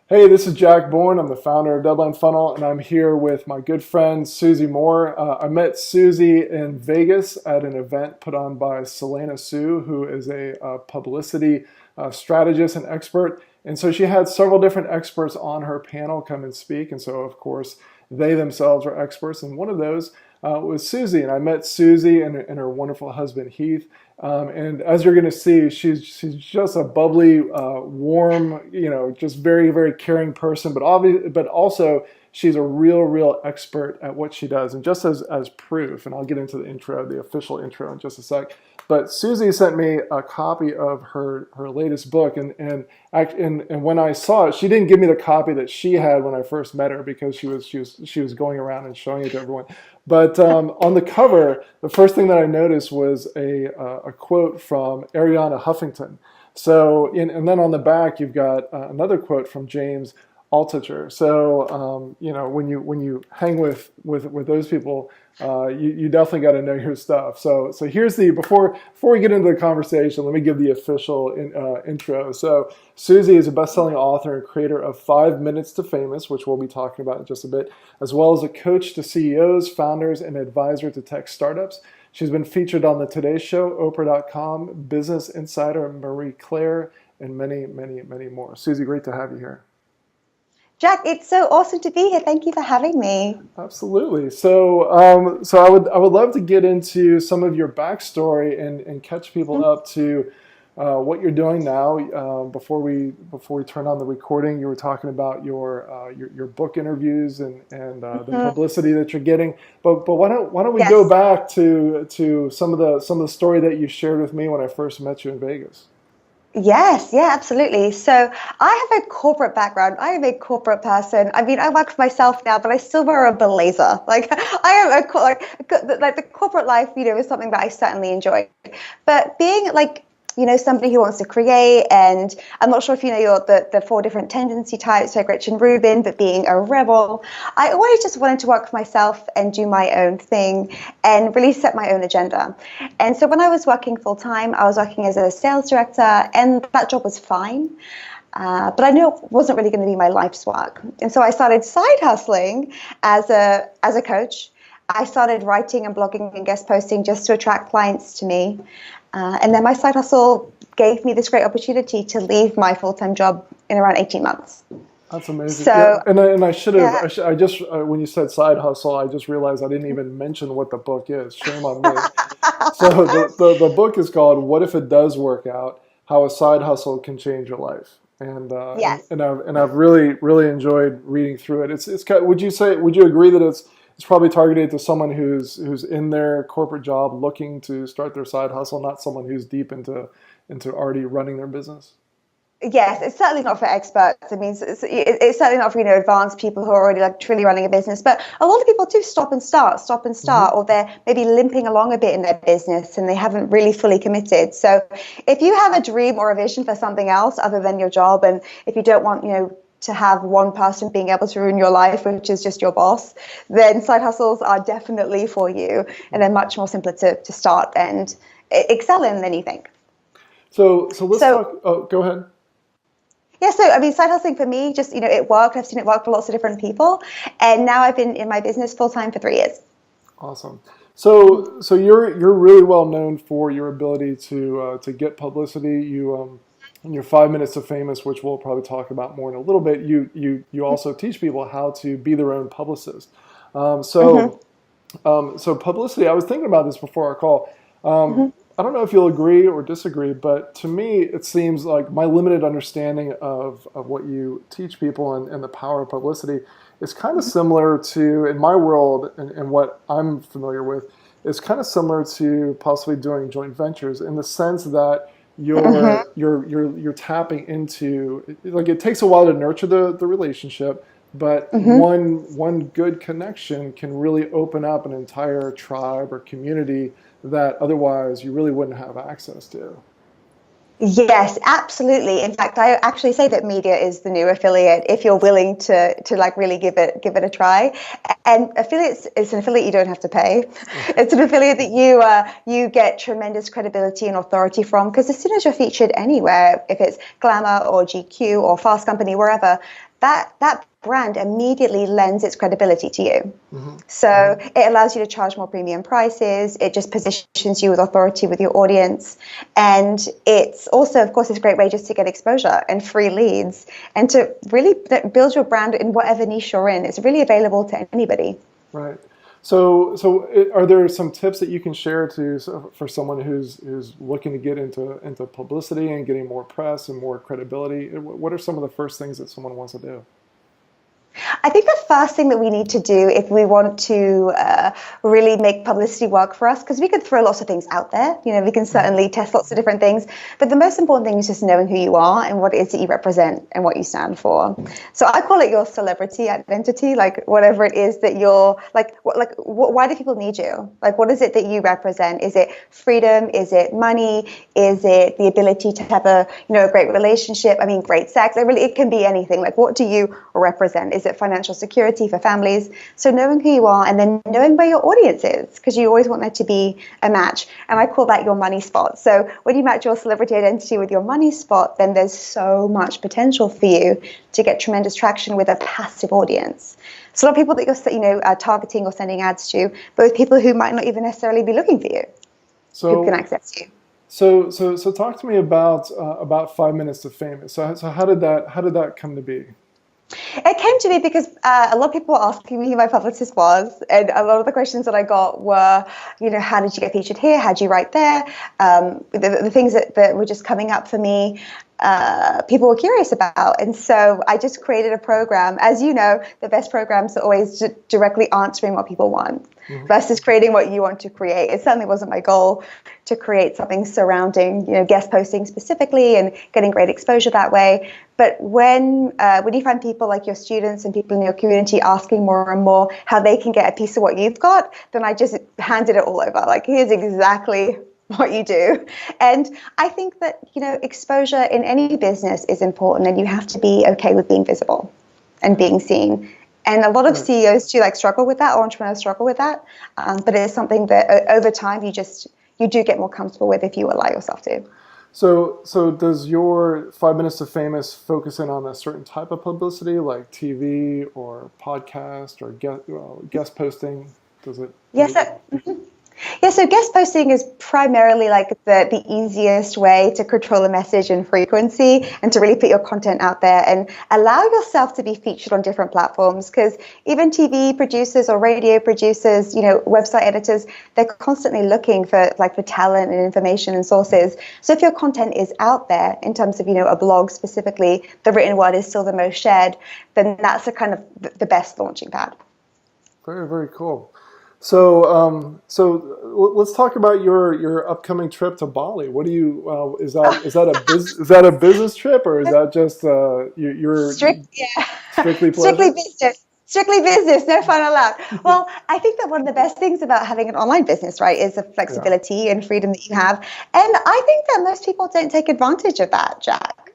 Hey, this is Jack Bourne. I'm the founder of Deadline Funnel, and I'm here with my good friend Susie Moore. I met Susie in Vegas at an event put on by Selena Sue, who is a publicity strategist and expert. And so she had several different experts on her panel come and speak. And so, of course, they themselves are experts. And one of those was Susie. And I met Susie and her wonderful husband, Heath. And as you're going to see, she's just a bubbly, warm, just very, very caring person. But also she's a real expert at what she does. And just as proof, and I'll get into the official intro in just a sec. But Susie sent me a copy of her latest book, and when I saw it, she didn't give me the copy that she had when I first met her because she was going around and showing it to everyone. But on the cover, the first thing that I noticed was a quote from Ariana Huffington. So, and then on the back, you've got another quote from James Altucher. So, when you hang with those people, you definitely got to know your stuff. So here's before we get into the conversation, let me give the official intro. So Susie is a best-selling author and creator of 5 Minutes to Famous, which we'll be talking about in just a bit, as well as a coach to CEOs, founders, and advisor to tech startups. She's been featured on the Today Show, Oprah.com, Business Insider, Marie Claire, and many more. Susie, great to have you here. Jack, it's so awesome to be here. Thank you for having me. Absolutely. So, I would love to get into some of your backstory and catch people up to what you're doing now. Before we turn on the recording, you were talking about your book interviews and the publicity that you're getting. But why don't we go back to some of the story that you shared with me when I first met you in Vegas? Yes, yeah, absolutely. So I have a corporate background. I am a corporate person. I mean, I work for myself now, but I still wear a blazer. Like I am like the corporate life, is something that I certainly enjoy. But being somebody who wants to create, and I'm not sure if you know the 4 different tendency types, like Gretchen Rubin, but being a rebel, I always just wanted to work for myself and do my own thing and really set my own agenda. And so when I was working full time, I was working as a sales director, and that job was fine. But I knew it wasn't really going to be my life's work. And so I started side hustling as a coach. I started writing and blogging and guest posting just to attract clients to me. And then my side hustle gave me this great opportunity to leave my full-time job in around 18 months. That's amazing. So, yeah. And I should have, I just, when you said side hustle, I just realized I didn't even mention what the book is. Shame on me. So the book is called What If It Does Work Out? How a Side Hustle Can Change Your Life. And I've really enjoyed reading through it. It's would you agree that it's probably targeted to someone who's in their corporate job looking to start their side hustle, not someone who's deep into already running their business? Yes, it's certainly not for experts. I mean, it's certainly not for advanced people who are already truly running a business. But a lot of people do stop and start, Mm-hmm. or they're maybe limping along a bit in their business and they haven't really fully committed. So if you have a dream or a vision for something else other than your job, and if you don't want to have one person being able to ruin your life, which is just your boss, then side hustles are definitely for you, and they're much more simpler to start and excel in than you think. So let's talk. Oh, go ahead. Yeah, so I mean, side hustling for me, just it worked. I've seen it work for lots of different people, and now I've been in my business full time for 3 years. Awesome. So you're really well known for your ability to get publicity. You in your 5 Minutes of Famous, which we'll probably talk about more in a little bit, you also teach people how to be their own publicist. So publicity. I was thinking about this before our call. I don't know if you'll agree or disagree, but to me, it seems like my limited understanding of what you teach people and the power of publicity is kind of similar to, in my world and what I'm familiar with, is kind of similar to possibly doing joint ventures in the sense that you're tapping into, like, it takes a while to nurture the relationship, but one good connection can really open up an entire tribe or community that otherwise you really wouldn't have access to. Yes, absolutely. In fact, I actually say that media is the new affiliate if you're willing to really give it a try. And affiliates, it's an affiliate you don't have to pay. It's an affiliate that you get tremendous credibility and authority from, because as soon as you're featured anywhere, if it's Glamour or GQ or Fast Company, wherever, that brand immediately lends its credibility to you. Mm-hmm. So it allows you to charge more premium prices. It just positions you with authority with your audience. And it's also, of course, it's a great way just to get exposure and free leads and to really build your brand in whatever niche you're in. It's really available to anybody. Right. So are there some tips that you can share for someone who's looking to get into publicity and getting more press and more credibility? What are some of the first things that someone wants to do? I think the first thing that we need to do if we want to really make publicity work for us, because we could throw lots of things out there, we can certainly test lots of different things, but the most important thing is just knowing who you are and what it is that you represent and what you stand for. So I call it your celebrity identity, like whatever it is that you're, why do people need you? Like, what is it that you represent? Is it freedom? Is it money? Is it the ability to have a great relationship? I mean, great sex. It can be anything. Like, what do you represent? Is it financial security for families? So knowing who you are and then knowing where your audience is, because you always want there to be a match. And I call that your money spot. So when you match your celebrity identity with your money spot, then there's so much potential for you to get tremendous traction with a passive audience. So a lot of people that you're targeting or sending ads to, but with people who might not even necessarily be looking for you, who can access you. So talk to me about 5 Minutes to Famous. So how did that come to be? It came to me because a lot of people were asking me who my publicist was, and a lot of the questions that I got were, how did you get featured here? How did you write there? The things that were just coming up for me, people were curious about. And so I just created a program. As you know, the best programs are always directly answering what people want versus creating what you want to create. It certainly wasn't my goal to create something surrounding, guest posting specifically and getting great exposure that way. But when you find people like your students and people in your community asking more and more how they can get a piece of what you've got, then I just handed it all over. Like, here's exactly what you do. And I think that, exposure in any business is important, and you have to be okay with being visible and being seen. And a lot of CEOs do struggle with that, or entrepreneurs struggle with that. But it's something that over time you do get more comfortable with if you allow yourself to. So does your 5 Minutes to Famous focus in on a certain type of publicity, like TV or podcast or guest posting? Does it? Yes. Yeah, so guest posting is primarily the easiest way to control a message and frequency and to really put your content out there and allow yourself to be featured on different platforms, because even TV producers or radio producers, website editors, they're constantly looking for talent and information and sources. So if your content is out there in terms of, a blog specifically, the written word is still the most shared, then that's the best launching pad. Very, very cool. So let's talk about your upcoming trip to Bali. What do you is that a business trip, or is that just you're strictly pleasure? Strictly business. Strictly business, no fun allowed. Well, I think that one of the best things about having an online business, right, is the flexibility and freedom that you have. And I think that most people don't take advantage of that, Jack.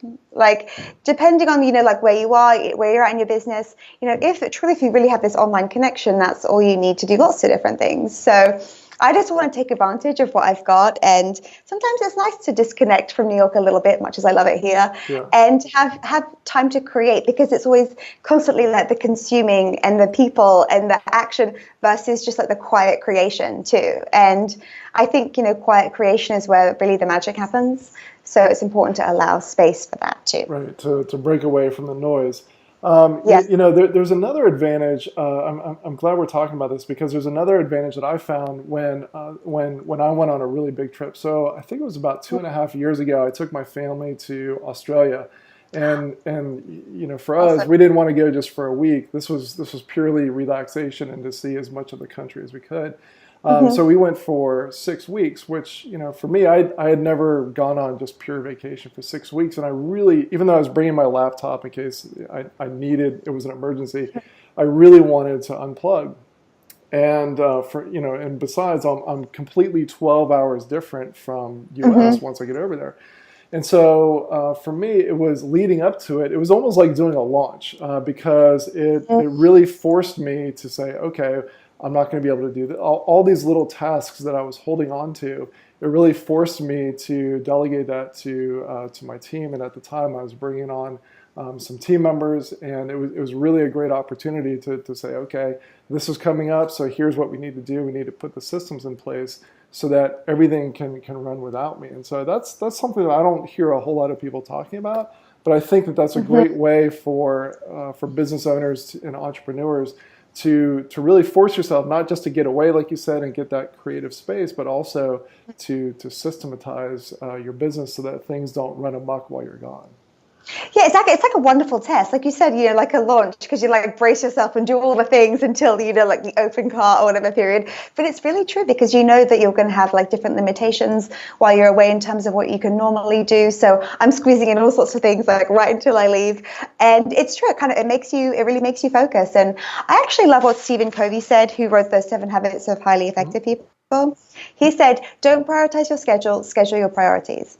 Depending on, where you are, where you're at in your business, if you really have this online connection, that's all you need to do lots of different things. So I just want to take advantage of what I've got. And sometimes it's nice to disconnect from New York a little bit, much as I love it here, and have time to create, because it's always constantly the consuming and the people and the action versus just the quiet creation too. And I think, quiet creation is where really the magic happens. So it's important to allow space for that too. Right, to break away from the noise. Yes. There's another advantage. I'm glad we're talking about this, because there's another advantage that I found when I went on a really big trip. So I think it was about 2.5 years ago. I took my family to Australia, and for us, we didn't want to go just for a week. This was purely relaxation and to see as much of the country as we could. So we went for 6 weeks, which, for me, I had never gone on just pure vacation for 6 weeks. And I really, even though I was bringing my laptop in case I needed, it was an emergency, I really wanted to unplug. And and besides, I'm completely 12 hours different from US once I get over there. And so for me, it was leading up to it. It was almost like doing a launch because it really forced me to say, okay, I'm not going to be able to do that. All these little tasks that I was holding on to, it really forced me to delegate that to my team. And at the time, I was bringing on some team members, and it was really a great opportunity to say, okay, this is coming up, so here's what we need to do. We need to put the systems in place so that everything can run without me. And so that's something that I don't hear a whole lot of people talking about, but I think that that's a great way for business owners and entrepreneurs to really force yourself, not just to get away, like you said, and get that creative space, but also to systematize your business so that things don't run amok while you're gone. Yeah, exactly. It's like a wonderful test. Like you said, like a launch, because you like brace yourself and do all the things until, like the open cart or whatever period. But it's really true because you know that you're going to have like different limitations while you're away in terms of what you can normally do. So I'm squeezing in all sorts of things like right until I leave. And it's true. It really makes you focus. And I actually love what Stephen Covey said, who wrote the 7 Habits of Highly Effective People. He said, don't prioritize your schedule your priorities.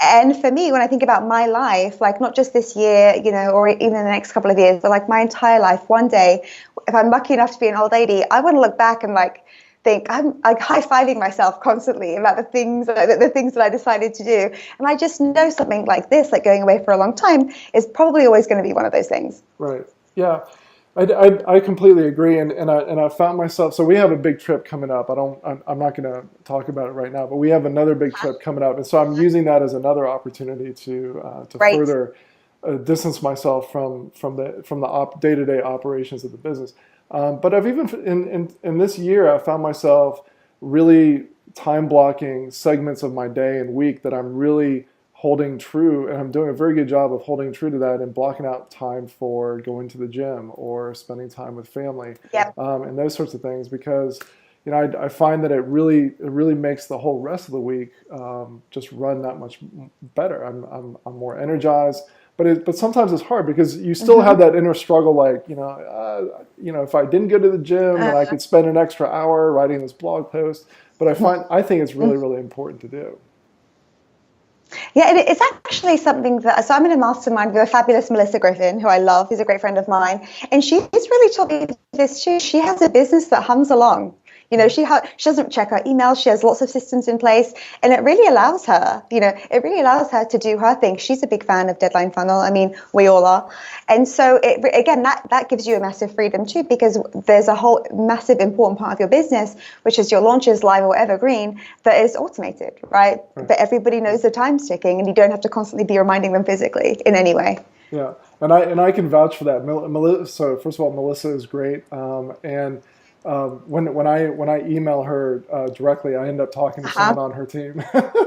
And for me, when I think about my life, like not just this year, or even in the next couple of years, but like my entire life, one day, if I'm lucky enough to be an old lady, I want to look back and like think I'm like high-fiving myself constantly about the things that I decided to do. And I just know something like this, like going away for a long time, is probably always going to be one of those things. Right. Yeah. I completely agree, and I found myself. So we have a big trip coming up. I'm not going to talk about it right now, but we have another big trip coming up, and so I'm using that as another opportunity to further distance myself from the day-to-day operations of the business. But I've even in this year, I found myself really time blocking segments of my day and week that I'm really holding true, and I'm doing a very good job of holding true to that and blocking out time for going to the gym or spending time with family, and those sorts of things, because I find that it really makes the whole rest of the week just run that much better. I'm more energized, but sometimes it's hard because you still have that inner struggle, like if I didn't go to the gym, then I could spend an extra hour writing this blog post. But I think it's really important to do. Yeah, it's actually something that, so I'm in a mastermind with a fabulous Melissa Griffin, who I love, who's a great friend of mine. And she's really taught me this too. She has a business that hums along. She doesn't check her emails. She has lots of systems in place, and it really allows her, to do her thing. She's a big fan of Deadline Funnel. I mean, we all are. And so that gives you a massive freedom too, because there's a whole massive important part of your business, which is your launches, live or evergreen, that is automated, right? But everybody knows the time's ticking, and you don't have to constantly be reminding them physically in any way. Yeah, and I can vouch for that. Melissa, so first of all, Melissa is great, and when I email her directly, I end up talking to someone on her team.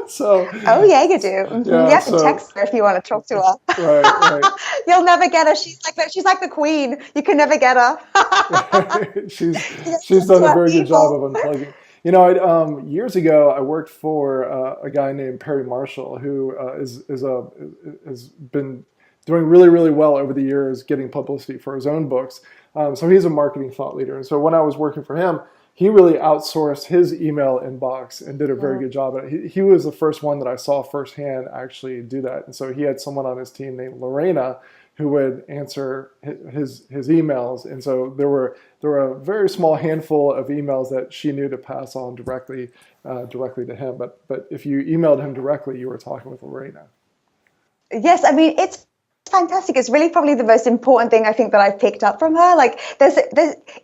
So. Oh yeah, you do. Mm-hmm. Yeah, you have to text her if you want to talk to her. Right. You'll never get her. She's like the queen. You can never get her. She's done a very good job of unplugging. Years ago, I worked for a guy named Perry Marshall, who has been doing really well over the years, getting publicity for his own books. So he's a marketing thought leader. And so when I was working for him, he really outsourced his email inbox and did a very good job at it. He was the first one that I saw firsthand actually do that. And so he had someone on his team named Lorena who would answer his emails. And so there were a very small handful of emails that she knew to pass on directly to him. But if you emailed him directly, you were talking with Lorena. Yes, I mean, it's fantastic. It's really probably the most important thing I think that I've picked up from her. Like there's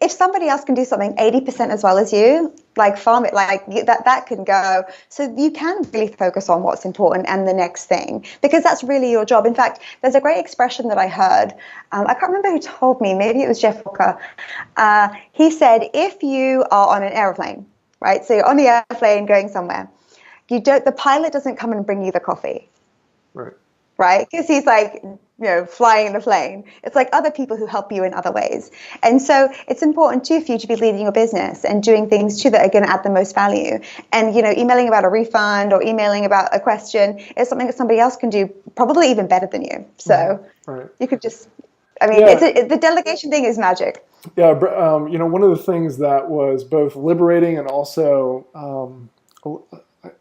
if somebody else can do something 80% as well as you, like farm it, like that can go. So you can really focus on what's important and the next thing, because that's really your job. In fact, there's a great expression that I heard. I can't remember who told me. Maybe it was Jeff Walker. He said, if you are on an airplane, right? So you're on the airplane going somewhere. The pilot doesn't come and bring you the coffee. Right? Because he's like, flying the plane. It's like other people who help you in other ways. And so it's important too for you to be leading your business and doing things too that are going to add the most value. And, emailing about a refund or emailing about a question is something that somebody else can do probably even better than you. So you could just, the delegation thing is magic. Yeah. One of the things that was both liberating and also,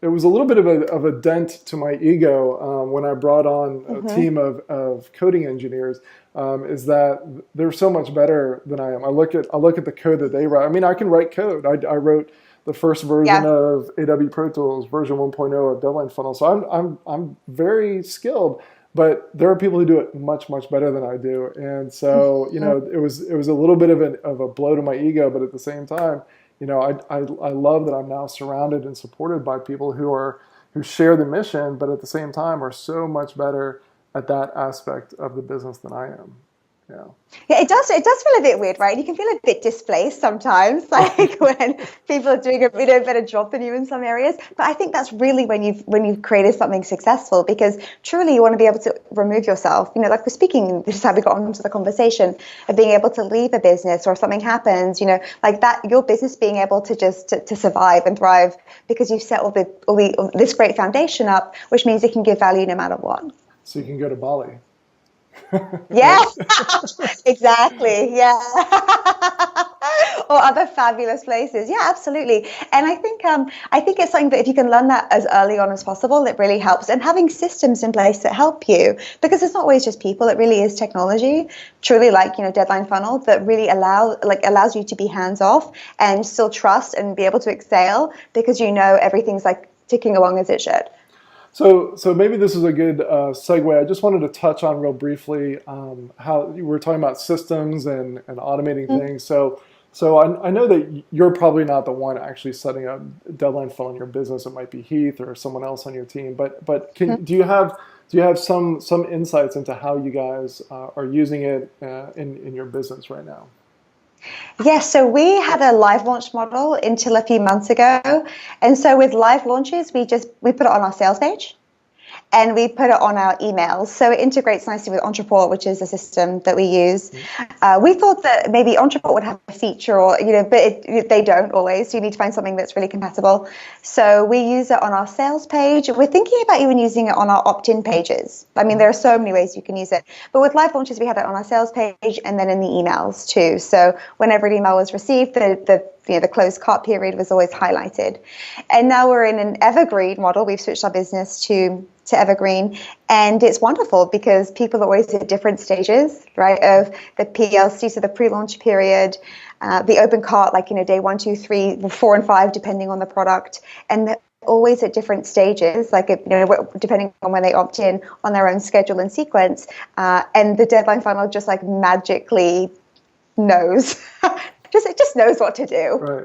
it was a little bit of a dent to my ego when I brought on a team of coding engineers. Is that they're so much better than I am. I look at the code that they write. I mean, I can write code. I wrote the first version of AW Pro Tools, version 1.0 of Deadline Funnel. So I'm very skilled. but there are people who do it much, much better than I do. And so, it was a little bit of a blow to my ego, but at the same time, I love that I'm now surrounded and supported by people who share the mission, but at the same time are so much better at that aspect of the business than I am. Yeah. Yeah, it does. It does feel a bit weird, right? You can feel a bit displaced sometimes, like when people are doing a better job than you in some areas. But I think that's really when you've created something successful, because truly you want to be able to remove yourself. Like we're speaking, this is how we got onto the conversation of being able to leave a business or if something happens. Like that, your business being able to just to survive and thrive because you've set all this great foundation up, which means it can give value no matter what. So you can go to Bali. Yeah, exactly. Yeah. Or other fabulous places. Yeah, absolutely. And I think it's something that if you can learn that as early on as possible, it really helps. And having systems in place that help you, because it's not always just people, it really is technology, truly like, Deadline Funnel that really allows you to be hands off and still trust and be able to excel because everything's like ticking along as it should. So maybe this is a good segue. I just wanted to touch on real briefly how you were talking about systems and automating things. So I know that you're probably not the one actually setting up Deadline Funnel in your business. It might be Heath or someone else on your team. But do you have some insights into how you guys are using it in your business right now? Yes, so we had a live launch model until a few months ago. And so with live launches, we put it on our sales page and we put it on our emails. So it integrates nicely with Entreport, which is a system that we use. We thought that maybe Entreport would have a feature but they don't always. So you need to find something that's really compatible. So we use it on our sales page. We're thinking about even using it on our opt-in pages. I mean, there are so many ways you can use it. But with live launches, we had it on our sales page and then in the emails too. So whenever an email was received, the closed cart period was always highlighted. And now we're in an evergreen model. We've switched our business to evergreen, and it's wonderful because people are always at different stages, right, of the PLC, so the pre-launch period, the open cart, like day 1, 2, 3, 4, and 5, depending on the product, and they're always at different stages, like depending on when they opt in on their own schedule and sequence, and the Deadline Funnel just like magically knows. It just knows what to do. Right.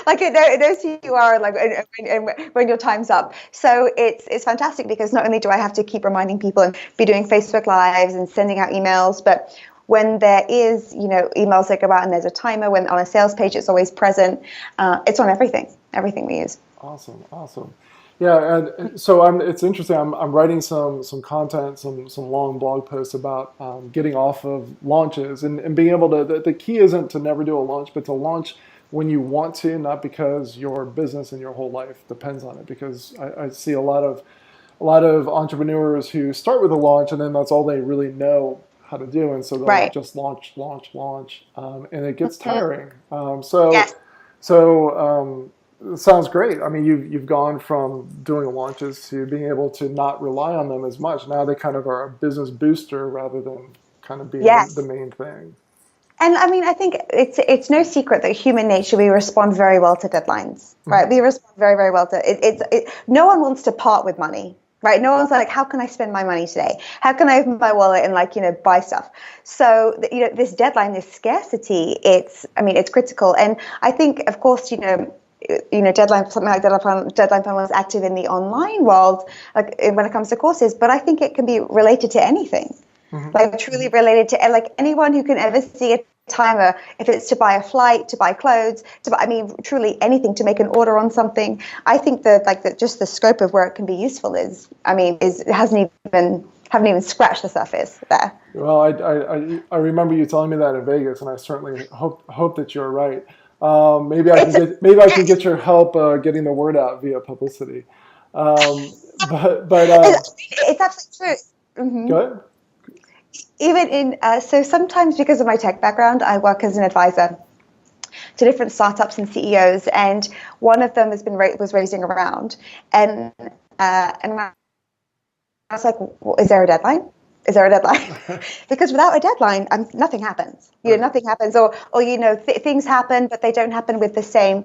Like it knows who you are, like and when your time's up. So it's fantastic because not only do I have to keep reminding people and be doing Facebook Lives and sending out emails, but when there is emails that go out and there's a timer, when on a sales page it's always present. It's on everything we use. Awesome. Yeah, and so it's interesting. I'm writing some content, some long blog posts about getting off of launches and being able to. The key isn't to never do a launch, but to launch when you want to, not because your business and your whole life depends on it. Because I see a lot of entrepreneurs who start with a launch and then that's all they really know how to do, and so they'll just launch, and it gets tiring. It sounds great. I mean, you've gone from doing launches to being able to not rely on them as much. Now they kind of are a business booster rather than kind of being the main thing. And I mean, I think it's no secret that human nature, we respond very well to deadlines, right? We respond very, very well to it. No one wants to part with money, right? No one's like, how can I spend my money today? How can I open my wallet and buy stuff? So this deadline, this scarcity, it's critical. And I think, of course, Deadline, something like Deadline Funnel is active in the online world, like when it comes to courses, but I think it can be related to anything, like truly related to like anyone who can ever see a timer, if it's to buy a flight, to buy clothes, truly anything, to make an order on something. I think that just the scope of where it can be useful haven't even scratched the surface there. Well, I remember you telling me that in Vegas, and I certainly hope that you're right. Maybe I can get your help getting the word out via Publicity. But it's absolutely true. Go ahead. Even so sometimes because of my tech background, I work as an advisor to different startups and CEOs, and one of them was raising around, and I was like, well, is there a deadline? is there a deadline? Because without a deadline, nothing happens. Nothing happens, or things happen, but they don't happen with the same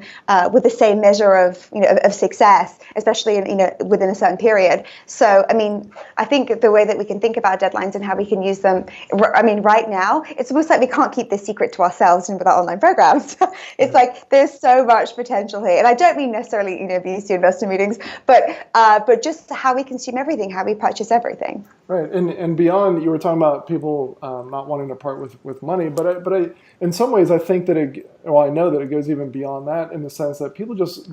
measure of of success, especially within a certain period. So, I mean, I think the way that we can think about deadlines and how we can use them, I mean, right now, it's almost like we can't keep this secret to ourselves with our online programs. It's like there's so much potential here, and I don't mean necessarily VC investor meetings, but just how we consume everything, how we purchase everything. Right, and beyond, you were talking about people not wanting to part with money, but I, in some ways, I think that I know that it goes even beyond that, in the sense that people just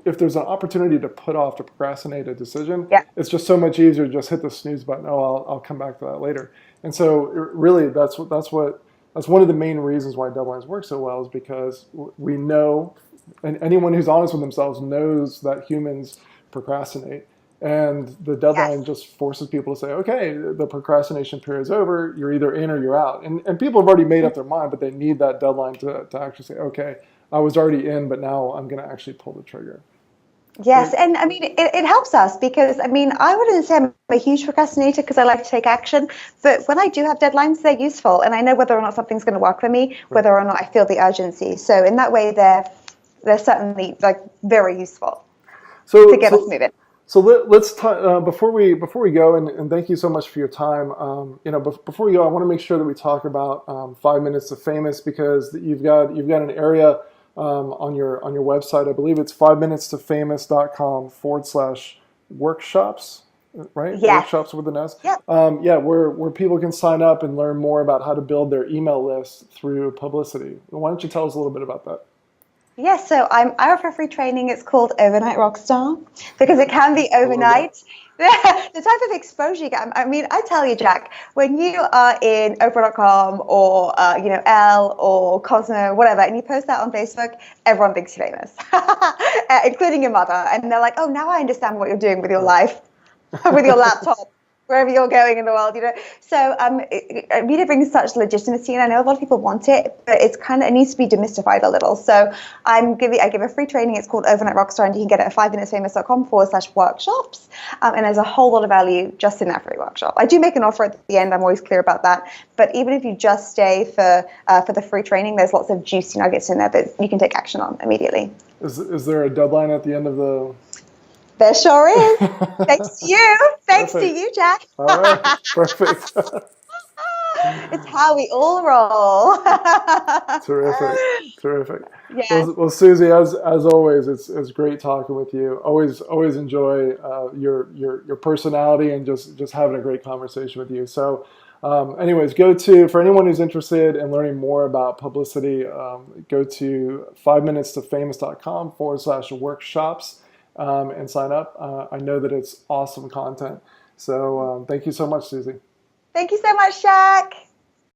if there's an opportunity to procrastinate a decision, it's just so much easier to just hit the snooze button. Oh, I'll come back to that later. And so, really, that's one of the main reasons why deadlines work so well, is because we know, and anyone who's honest with themselves knows, that humans procrastinate. And the deadline just forces people to say, okay, the procrastination period is over. You're either in or you're out. And people have already made up their mind, but they need that deadline to actually say, okay, I was already in, but now I'm going to actually pull the trigger. Yes, and I mean, it helps us because, I mean, I wouldn't say I'm a huge procrastinator because I like to take action, but when I do have deadlines, they're useful, and I know whether or not something's going to work for me, whether or not I feel the urgency. So in that way, they're certainly very useful to get us moving. So let's talk before we go, and thank you so much for your time. Before we go, I want to make sure that we talk about 5 Minutes to Famous, because you've got an area on your website. I believe it's 5minutes-to-famous.com/workshops, right? Yeah. Workshops with an S. Yep. Where people can sign up and learn more about how to build their email list through Publicity. Why don't you tell us a little bit about that? Yes, so I offer free training. It's called Overnight Rockstar, because it can be overnight. The type of exposure you get. I mean, I tell you, Jack, when you are in Oprah.com or Elle or Cosmo, whatever, and you post that on Facebook, everyone thinks you're famous, including your mother, and they're like, "Oh, now I understand what you're doing with your life, with your laptop." Wherever you're going in the world, So media brings such legitimacy, and I know a lot of people want it, but it needs to be demystified a little. So I give a free training. It's called Overnight Rockstar, and you can get it at 5minutesfamous.com/workshops. And there's a whole lot of value just in that free workshop. I do make an offer at the end. I'm always clear about that. But even if you just stay for the free training, there's lots of juicy nuggets in there that you can take action on immediately. Is there a deadline at the end of the? There sure is. Thanks to you. Thanks to you, Jack. All right. Perfect. It's how we all roll. Terrific. Yeah. Well, Susie, as always, it's great talking with you. Always enjoy your personality and just having a great conversation with you. So, anyways, for anyone who's interested in learning more about Publicity, go to 5minutes-to-famous.com/workshops. And sign up. I know that it's awesome content. So thank you so much, Susie. Thank you so much, Jack.